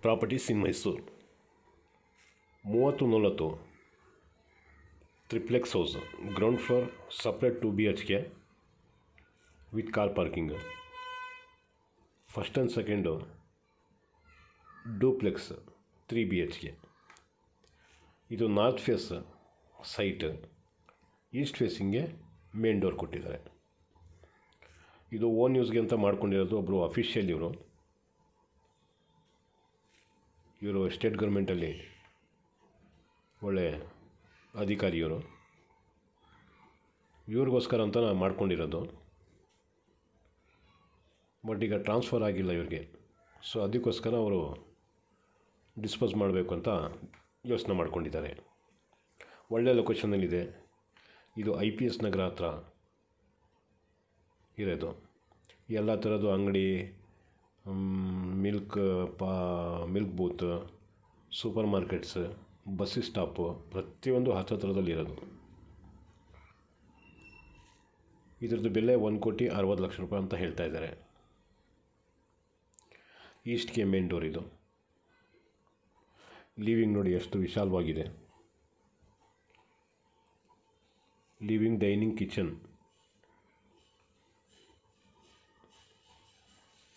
Properties in Mysuru 30-40 triplex house, ground floor separate 2 BHK with car parking. First and second duplex 3 BHK. ಇದು north face site, east ಫೇಸಿಂಗ್ಗೆ main door ಕೊಟ್ಟಿದ್ದಾರೆ. ಇದು own ಯೂಸ್ಗೆ ಅಂತ ಮಾಡ್ಕೊಂಡಿರೋದು. ಒಬ್ಬರು official ಇವರು ಸ್ಟೇಟ್ ಗೌರ್ಮೆಂಟಲ್ಲಿ ಒಳ್ಳೆ ಅಧಿಕಾರಿ. ಇವ್ರಿಗೋಸ್ಕರ ಅಂತ ನಾನು ಮಾಡ್ಕೊಂಡಿರೋದು. ಬಟ್ ಈಗ ಟ್ರಾನ್ಸ್ಫರ್ ಆಗಿಲ್ಲ ಇವ್ರಿಗೆ, ಸೊ ಅದಕ್ಕೋಸ್ಕರ ಅವರು ಡಿಸ್ಪೋಸ್ ಮಾಡಬೇಕು ಅಂತ ಯೋಚನೆ ಮಾಡ್ಕೊಂಡಿದ್ದಾರೆ. ಒಳ್ಳೆಯ ಲೊಕೇಶನಲ್ಲಿದೆ. ಇದು IPS ನಗರ ಹತ್ರ ಇರೋದು. ಎಲ್ಲ ಥರದ್ದು ಅಂಗಡಿ, milk booth, super markets, bus stop ಪ್ರತಿಯೊಂದು ಹತ್ತಿರದಲ್ಲಿರೋದು. ಇದ್ರದ್ದು ಬೆಲೆ 1,60,00,000 ರೂಪಾಯಿ ಅಂತ ಹೇಳ್ತಾ ಇದ್ದಾರೆ. ಈಸ್ಟ್ಗೆ ಮೇನ್ ಡೋರ್ ಇದು. ಲಿವಿಂಗ್ ನೋಡಿ ಎಷ್ಟು ವಿಶಾಲವಾಗಿದೆ. ಲಿವಿಂಗ್, ಡೈನಿಂಗ್, ಕಿಚನ್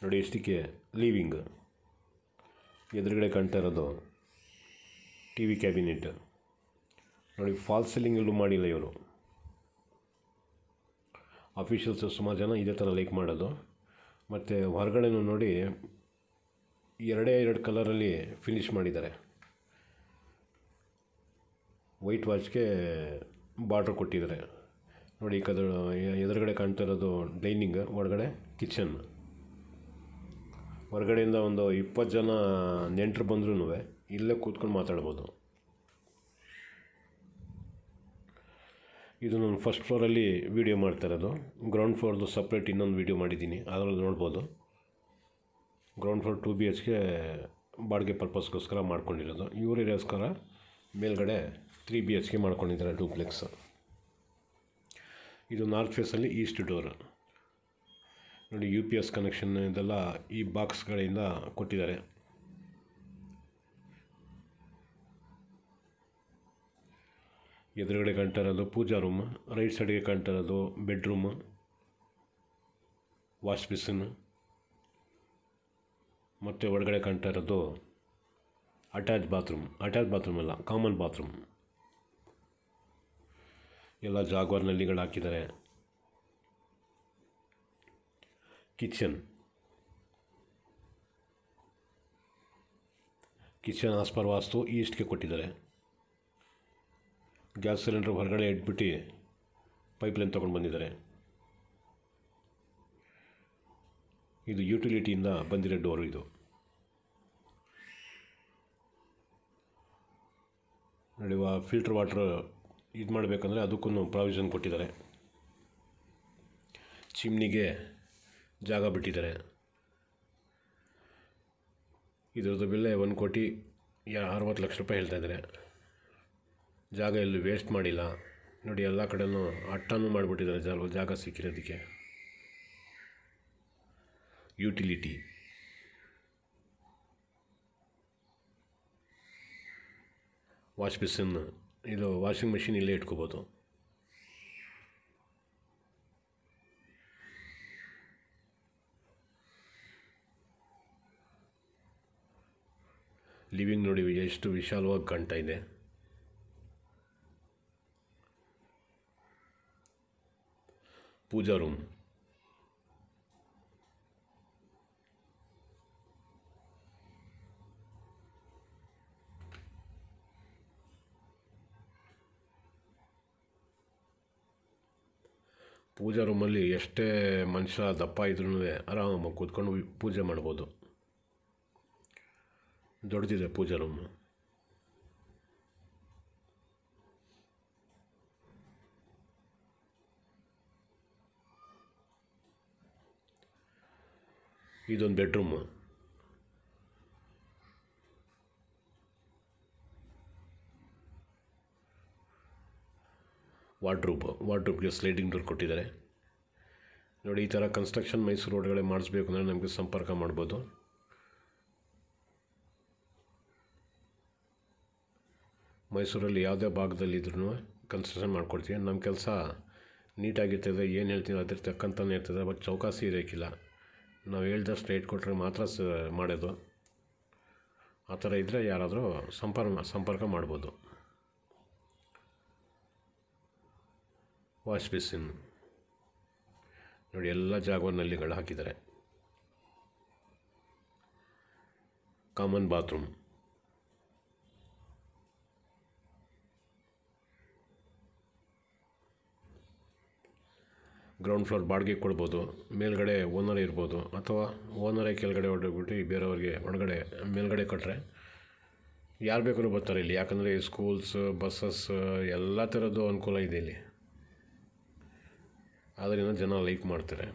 ನೋಡಿ ಎಷ್ಟಕ್ಕೆ. ಲಿವಿಂಗ್ ಎದುರುಗಡೆ ಕಾಣ್ತಾ ಇರೋದು TV ಕ್ಯಾಬಿನೆಟ್ ನೋಡಿ. ಫಾಲ್ ಸೀಲಿಂಗ್ ಎಲ್ಲೂ ಮಾಡಿಲ್ಲ ಇವರು. ಅಫಿಷಿಯಲ್ಸ್ ಸುಮಾರು ಜನ ಇದೇ ಥರ ಲೈಕ್ ಮಾಡೋದು. ಮತ್ತು ಹೊರಗಡೆನೂ ನೋಡಿ 2 ಕಲರಲ್ಲಿ ಫಿನಿಷ್ ಮಾಡಿದ್ದಾರೆ. ವೈಟ್ ವಾಚ್ಗೆ ಬಾರ್ಡ್ರ್ ಕೊಟ್ಟಿದ್ದಾರೆ ನೋಡಿ. ಎದುರುಗಡೆ ಕಾಣ್ತಾ ಇರೋದು ಡೈನಿಂಗ್, ಒಳಗಡೆ ಕಿಚನ್. ಹೊರಗಡೆಯಿಂದ ಒಂದು 20 ಜನ ನೆಂಟರು ಬಂದ್ರೂ ಇಲ್ಲೇ ಕೂತ್ಕೊಂಡು ಮಾತಾಡ್ಬೋದು. ಇದು ನಾನು ಫಸ್ಟ್ ಫ್ಲೋರಲ್ಲಿ ವೀಡಿಯೋ ಮಾಡ್ತಾ ಇರೋದು. ಗ್ರೌಂಡ್ ಫ್ಲೋರ್ದು ಸಪ್ರೇಟ್ ಇನ್ನೊಂದು ವೀಡಿಯೋ ಮಾಡಿದ್ದೀನಿ, ಅದರಲ್ಲಿ ನೋಡ್ಬೋದು. ಗ್ರೌಂಡ್ ಫ್ಲೋರ್ 2 BHK ಬಾಡಿಗೆ ಪರ್ಪಸ್ಗೋಸ್ಕರ ಮಾಡ್ಕೊಂಡಿರೋದು. ಇವರಿಗೋಸ್ಕರ ಮೇಲ್ಗಡೆ 3 BHK ಮಾಡ್ಕೊಂಡಿದ್ದಾರೆ ಡೂಪ್ಲೆಕ್ಸ್. ಇದು ನಾರ್ತ್ ಫೇಸಲ್ಲಿ ಈಸ್ಟ್ ಡೋರ್ ನೋಡಿ. UPS ಕನೆಕ್ಷನ್ ಇದೆಲ್ಲ ಈ ಬಾಕ್ಸ್ಗಳಿಂದ ಕೊಟ್ಟಿದ್ದಾರೆ. ಎದುರುಗಡೆ ಕಾಣ್ತಾ ಇರೋದು ಪೂಜಾ ರೂಮ್, ರೈಟ್ ಸೈಡ್ಗೆ ಕಾಣ್ತಾ ಇರೋದು ಬೆಡ್ರೂಮ್, ವಾಶ್ ಬೇಸಿನ್, ಮತ್ತು ಒಳಗಡೆ ಕಾಣ್ತಾ ಇರೋದು ಅಟ್ಯಾಚ್ ಬಾತ್ರೂಮ್ ಅಲ್ಲ, ಕಾಮನ್ ಬಾತ್ರೂಮ್. ಎಲ್ಲ ಜಾಗ್ವಾರ್ ನಲ್ಲಿಗಳು ಹಾಕಿದ್ದಾರೆ. ಕಿಚನ್ ಆಸ್ ಪರ್ ವಾಸ್ತು ಈಸ್ಟ್ಗೆ ಕೊಟ್ಟಿದ್ದಾರೆ. ಗ್ಯಾಸ್ ಸಿಲಿಂಡರ್ ಹೊರಗಡೆ ಇಟ್ಬಿಟ್ಟು ಪೈಪ್ಲೈನ್ ತೊಗೊಂಡು ಬಂದಿದ್ದಾರೆ. ಇದು ಯುಟಿಲಿಟಿಯಿಂದ ಬಂದಿರೋ ಡೋರು. ಇದು ನೋಡಿ. ಫಿಲ್ಟರ್ ವಾಟ್ರ್ ಇದು ಮಾಡಬೇಕಂದ್ರೆ ಅದಕ್ಕೂ ಪ್ರಾವಿಷನ್ ಕೊಟ್ಟಿದ್ದಾರೆ. ಚಿಮ್ನಿಗೆ ಜಾಗ ಬಿಟ್ಟಿದ್ದಾರೆ. ಇದರದ್ದು ಬೆಲೆ 1,60,00,000 ರೂಪಾಯಿ ಹೇಳ್ತಾ ಇದ್ದಾರೆ. ಜಾಗ ಎಲ್ಲೂ ವೇಸ್ಟ್ ಮಾಡಿಲ್ಲ ನೋಡಿ. ಎಲ್ಲ ಕಡೆಯೂ ಅಟ್ಟನೂ ಮಾಡಿಬಿಟ್ಟಿದ್ದಾರೆ ಜಾಗ ಸಿಕ್ಕಿರೋದಕ್ಕೆ. ಯುಟಿಲಿಟಿ ವಾಶ್ ಬೇಸಿನ್, ಇದು ವಾಷಿಂಗ್ ಮೆಷಿನ್ ಇಲ್ಲೇ ಇಟ್ಕೋಬೋದು. ಲಿವಿಂಗ್ ನೋಡಿ ಎಷ್ಟು ವಿಶಾಲವಾಗಿ ಕಾಣ್ತಾ ಇದೆ. ಪೂಜಾ ರೂಮ್, ಪೂಜಾ ರೂಮಲ್ಲಿ ಎಷ್ಟೇ ಮನುಷ್ಯ ದಪ್ಪ ಇದ್ರೂ ಆರಾಮಾಗಿ ಕೂತ್ಕೊಂಡು ಪೂಜೆ ಮಾಡ್ಬೋದು. ದೊಡ್ಡದಿದೆ ಪೂಜಾ ರೂಮ್. ಇದೊಂದು ಬೆಡ್ರೂಮ್. ವಾರ್ಡ್ರೋಬ್ಗೆ ಸ್ಲೈಡಿಂಗ್ ಡೋರ್ ಕೊಟ್ಟಿದ್ದಾರೆ ನೋಡಿ. ಈ ಥರ ಕನ್ಸ್ಟ್ರಕ್ಷನ್ ಮೈಸೂರು ರೋಡ್ಗಳೇ ಮಾಡಿಸ್ಬೇಕು ಅಂದರೆ ನಮಗೆ ಸಂಪರ್ಕ ಮಾಡ್ಬೋದು. ಮೈಸೂರಲ್ಲಿ ಯಾವುದೇ ಭಾಗದಲ್ಲಿದ್ರೂ ಕನ್ಸ್ಟ್ರಕ್ಷನ್ ಮಾಡಿಕೊಡ್ತೀವಿ. ನಮ್ಮ ಕೆಲಸ ನೀಟಾಗಿರ್ತದೆ, ಏನು ಹೇಳ್ತೀವಿ ಅದ್ರ ತಕ್ಕಂತಲೇ ಇರ್ತದೆ. ಬಟ್ ಚೌಕಾಸಿ ಇರೋಕ್ಕಿಲ್ಲ, ನಾವು ಹೇಳ್ದಷ್ಟು ರೇಟ್ ಕೊಟ್ಟರೆ ಮಾತ್ರ ಮಾಡೋದು. ಆ ಥರ ಇದ್ದರೆ ಯಾರಾದರೂ ಸಂಪರ್ಕ ಮಾಡ್ಬೋದು. ವಾಶ್ ಬೇಸಿನ್ ನೋಡಿ, ಎಲ್ಲ ಜಾಗವನ್ನಲ್ಲಿಗಳು ಹಾಕಿದ್ದಾರೆ. ಕಾಮನ್ ಬಾತ್ರೂಮ್, ಗ್ರೌಂಡ್ ಫ್ಲೋರ್ ಬಾಡಿಗೆ ಕೊಡ್ಬೋದು. ಮೇಲ್ಗಡೆ ಓನರ್ ಇರ್ಬೋದು, ಅಥವಾ ಓನರೇ ಕೆಳಗಡೆ ಹೊರಟೋಗ್ಬಿಟ್ಟು ಬೇರೆಯವ್ರಿಗೆ ಮೇಲ್ಗಡೆ ಕೊಟ್ಟರೆ ಯಾರು ಬೇಕಾದ್ರೂ ಬರ್ತಾರೆ ಇಲ್ಲಿ. ಯಾಕಂದರೆ ಸ್ಕೂಲ್ಸ್, ಬಸ್ಸಸ್ ಎಲ್ಲ ಥರದ್ದು ಅನುಕೂಲ ಇದೆ ಇಲ್ಲಿ. ಆದ್ದರಿಂದ ಜನ ಲೈಕ್ ಮಾಡ್ತಾರೆ.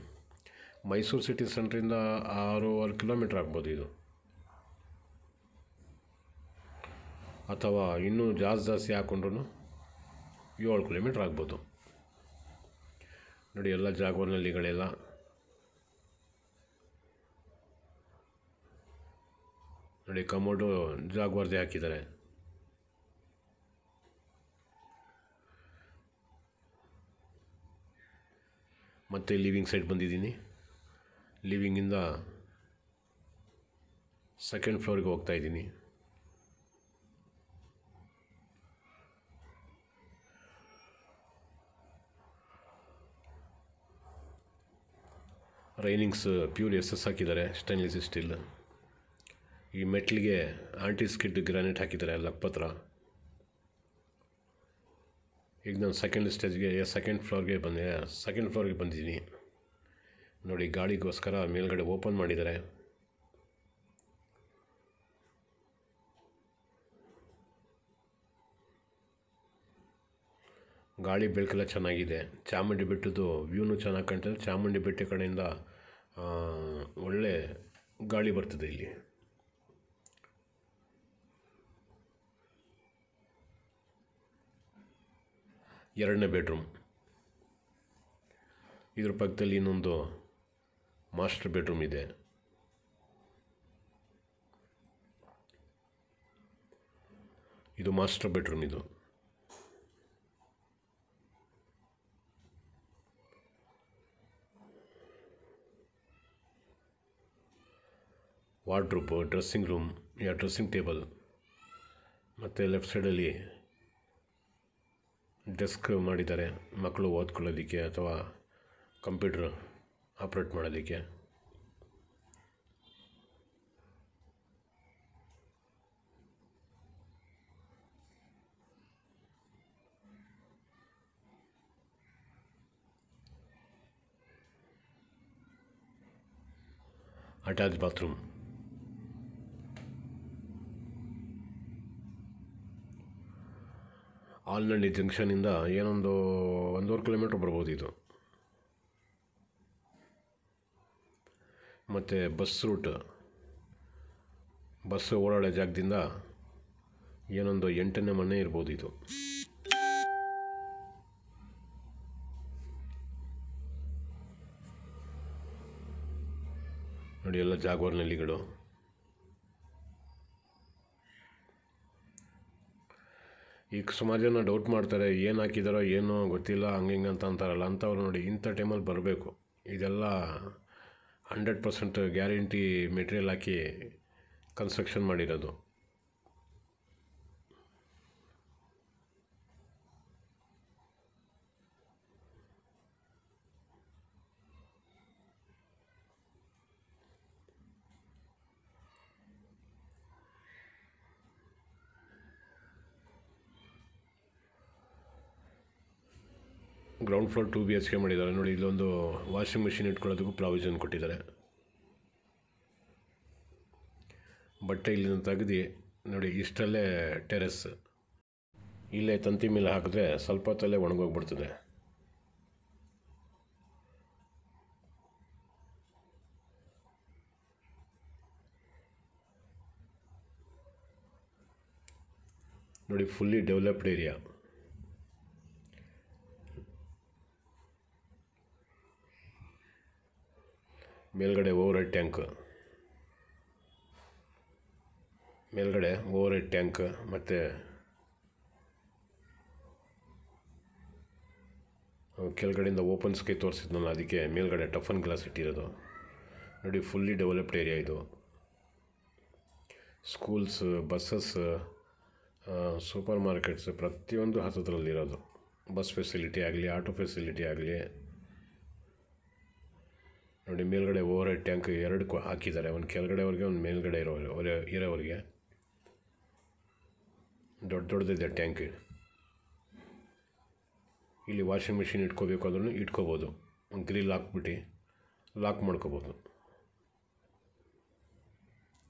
ಮೈಸೂರು ಸಿಟಿ ಸೆಂಟ್ರಿಂದ 6.5 ಕಿಲೋಮೀಟ್ರ್ ಆಗ್ಬೋದು ಇದು, ಅಥವಾ ಇನ್ನೂ ಜಾಸ್ತಿ ಹಾಕ್ಕೊಂಡ್ರು 7 ಕಿಲೋಮೀಟ್ರ್ ಆಗ್ಬೋದು. ನೋಡಿ, ಎಲ್ಲ ಜಾಗವನ್ನಲ್ಲಿಗಳೆಲ್ಲ ನೋಡಿ, ಕಮೋಡು ಜಾಗವಾರ್ದೆ ಹಾಕಿದ್ದಾರೆ. ಮತ್ತು ಲಿವಿಂಗ್ ಸೈಡ್ ಬಂದಿದ್ದೀನಿ. ಲಿವಿಂಗಿಂದ ಸೆಕೆಂಡ್ ಫ್ಲೋರ್ಗೆ ಹೋಗ್ತಾಯಿದ್ದೀನಿ. ರೈನಿಂಗ್ಸ್ ಪ್ಯೂರ್ SS ಹಾಕಿದ್ದಾರೆ, ಸ್ಟೈನ್ಲೆಸ್ ಸ್ಟೀಲ್. ಈ ಮೆಟ್ಲಿಗೆ ಆಂಟಿ ಸ್ಕಿಡ್ ಗ್ರಾನೈಟ್ ಹಾಕಿದ್ದಾರೆ ಲಕ್ಪತ್ರ. ಈಗ ನಾನು ಸೆಕೆಂಡ್ ಫ್ಲೋರ್ಗೆ ಬಂದಿದ್ದೀನಿ. ನೋಡಿ, ಗಾಳಿಗೋಸ್ಕರ ಮೇಲ್ಗಡೆ ಓಪನ್ ಮಾಡಿದ್ದಾರೆ. ಗಾಳಿ ಬೆಳಕೆಲ್ಲ ಚೆನ್ನಾಗಿದೆ. ಚಾಮುಂಡಿ ಬೆಟ್ಟದ್ದು ವ್ಯೂನು ಚೆನ್ನಾಗಿ ಕಾಣ್ತದೆ. ಚಾಮುಂಡಿ ಬೆಟ್ಟ ಕಡೆಯಿಂದ ಒಳ್ಳೆ ಗಾಳಿ ಬರ್ತದೆ ಇಲ್ಲಿ. ಎರಡನೇ ಬೆಡ್ರೂಮ್. ಇದ್ರ ಪಕ್ಕದಲ್ಲಿ ಇನ್ನೊಂದು ಮಾಸ್ಟರ್ ಬೆಡ್ರೂಮ್ ಇದೆ. ಇದು ಮಾಸ್ಟರ್ ಬೆಡ್ರೂಮ್. ಇದು wardrobe, dressing room, dressing table, ಮತ್ತು ಲೆಫ್ಟ್ ಸೈಡಲ್ಲಿ ಡೆಸ್ಕ್ ಮಾಡಿದ್ದಾರೆ ಮಕ್ಕಳು ಓದ್ಕೊಳ್ಳೋದಕ್ಕೆ ಅಥವಾ ಕಂಪ್ಯೂಟರ್ ಆಪ್ರೇಟ್ ಮಾಡೋದಕ್ಕೆ. Attach bathroom. ಆಲ್ನಳ್ಳಿ ಜಂಕ್ಷನಿಂದ ಏನೊಂದು 1.5 ಕಿಲೋಮೀಟ್ರ್ ಬರ್ಬೋದು ಇದು. ಮತ್ತು ಬಸ್ ಓಡಾಡೋ ಜಾಗದಿಂದ ಏನೊಂದು 8ನೇ ಮನೆ ಇರ್ಬೋದು ಇದು. ನೋಡಿ, ಎಲ್ಲ ಜಾಗವಾರ್ನಲ್ಲಿಗಳು. ಈಗ ಸುಮಾರು ಜನ ಡೌಟ್ ಮಾಡ್ತಾರೆ, ಏನು ಹಾಕಿದಾರೋ ಏನೋ ಗೊತ್ತಿಲ್ಲ ಹಂಗೆ ಅಂತ ಅಂತಾರಲ್ಲ. ಅಂಥವ್ರು ನೋಡಿ, ಇಂಥ ಟೈಮಲ್ಲಿ ಬರಬೇಕು. ಇದೆಲ್ಲ 100% ಗ್ಯಾರಂಟಿ ಮೆಟೀರಿಯಲ್ ಹಾಕಿ ಕನ್ಸ್ಟ್ರಕ್ಷನ್ ಮಾಡಿರೋದು. ಗ್ರೌಂಡ್ ಫ್ಲೋರ್ 2 BHK ಮಾಡಿದ್ದಾರೆ. ನೋಡಿ, ಇಲ್ಲೊಂದು ವಾಷಿಂಗ್ ಮಿಷಿನ್ ಇಟ್ಕೊಳ್ಳೋದಕ್ಕೂ ಪ್ರಾವಿಷನ್ ಕೊಟ್ಟಿದ್ದಾರೆ. ಬಟ್ಟೆ ಇಲ್ಲಿಂದ ತೆಗೆದು ನೋಡಿ, ಇಷ್ಟಲ್ಲೇ ಟೆರೆಸ್. ಇಲ್ಲೇ ತಂತಿ ಮೇಲೆ ಹಾಕಿದ್ರೆ ಸ್ವಲ್ಪ ಹೊತ್ತಲ್ಲೇ ಒಣಗೋಗ್ಬಿಡ್ತದೆ. ನೋಡಿ, ಫುಲ್ಲಿ ಡೆವಲಪ್ಡ್ ಏರಿಯಾ. ಮೇಲ್ಗಡೆ ಓವರ್ ಹೆಡ್ ಟ್ಯಾಂಕ್, ಮತ್ತು ಕೆಳಗಡೆಯಿಂದ ಓಪನ್ ಸ್ಕೈ ತೋರಿಸಿದ್ನಲ್ಲ, ಅದಕ್ಕೆ ಮೇಲ್ಗಡೆ ಟಫನ್ ಗ್ಲಾಸ್ ಇಟ್ಟಿರೋದು ನೋಡಿ. ಫುಲ್ಲಿ ಡೆವಲಪ್ಡ್ ಏರಿಯಾ ಇದು. ಸ್ಕೂಲ್ಸ್, ಬಸ್ಸಸ್, ಸೂಪರ್ ಮಾರ್ಕೆಟ್ಸ್ ಪ್ರತಿಯೊಂದು ಹತ್ತಿರದಲ್ಲಿರೋದು. ಬಸ್ ಫೆಸಿಲಿಟಿ ಆಗಲಿ, ಆಟೋ ಫೆಸಿಲಿಟಿ ಆಗಲಿ ನೋಡಿ. ಮೇಲ್ಗಡೆ ಓವರ್ ಹೆಡ್ ಟ್ಯಾಂಕ್ 2 ಹಾಕಿದ್ದಾರೆ, ಒಂದು ಕೆಳಗಡೆವರೆಗೆ ಒಂದು ಮೇಲ್ಗಡೆ ಇರೋವರೆಗೆ. ದೊಡ್ಡದಿದೆ ಟ್ಯಾಂಕ್. ಇಲ್ಲಿ ವಾಷಿಂಗ್ ಮಿಷಿನ್ ಇಟ್ಕೋಬೇಕು, ಅದನ್ನು ಇಟ್ಕೋಬೋದು. ಒಂದು ಗ್ರಿಲ್ ಹಾಕ್ಬಿಟ್ಟು ಲಾಕ್ ಮಾಡ್ಕೋಬೋದು.